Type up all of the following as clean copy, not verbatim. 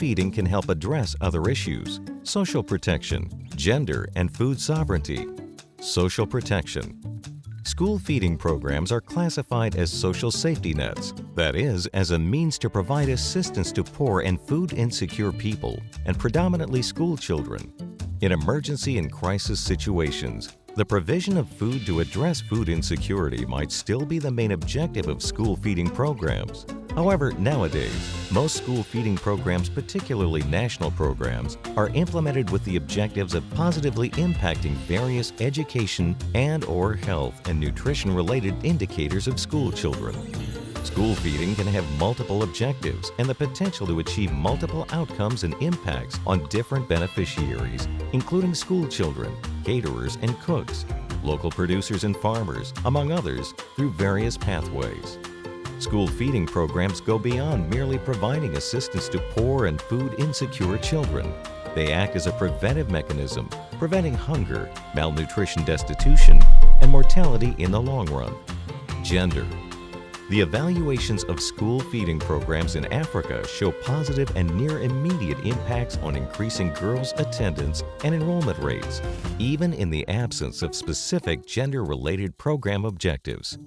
feeding can help address other issues: social protection, gender, and food sovereignty. Social protection. School feeding programs are classified as social safety nets, that is, as a means to provide assistance to poor and food-insecure people, and predominantly school children. In emergency and crisis situations, the provision of food to address food insecurity might still be the main objective of school feeding programs. However, nowadays, most school feeding programs, particularly national programs, are implemented with the objectives of positively impacting various education and/or health and nutrition-related indicators of school children. School feeding can have multiple objectives and the potential to achieve multiple outcomes and impacts on different beneficiaries, including school children, caterers and cooks, local producers and farmers, among others, through various pathways. School feeding programs go beyond merely providing assistance to poor and food-insecure children. They act as a preventive mechanism, preventing hunger, malnutrition, destitution, and mortality in the long run. Gender. The evaluations of school feeding programs in Africa show positive and near immediate impacts on increasing girls' attendance and enrollment rates, even in the absence of specific gender-related program objectives.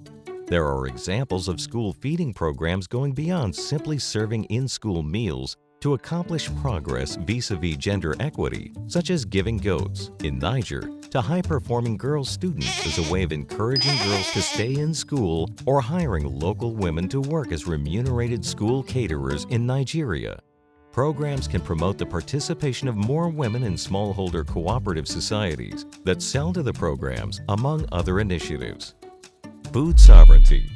There are examples of school feeding programs going beyond simply serving in-school meals to accomplish progress vis-a-vis gender equity, such as giving goats in Niger to high-performing girl students as a way of encouraging girls to stay in school, or hiring local women to work as remunerated school caterers in Nigeria. Programs can promote the participation of more women in smallholder cooperative societies that sell to the programs, among other initiatives. Food sovereignty.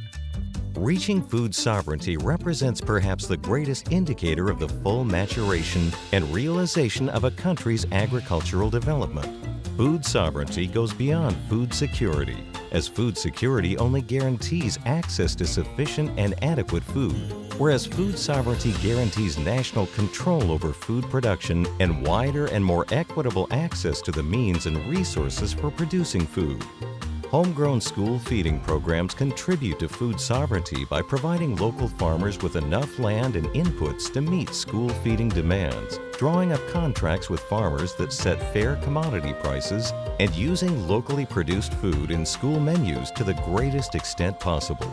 Reaching food sovereignty represents perhaps the greatest indicator of the full maturation and realization of a country's agricultural development. Food sovereignty goes beyond food security, as food security only guarantees access to sufficient and adequate food, whereas food sovereignty guarantees national control over food production and wider and more equitable access to the means and resources for producing food. Homegrown school feeding programs contribute to food sovereignty by providing local farmers with enough land and inputs to meet school feeding demands, drawing up contracts with farmers that set fair commodity prices, and using locally produced food in school menus to the greatest extent possible.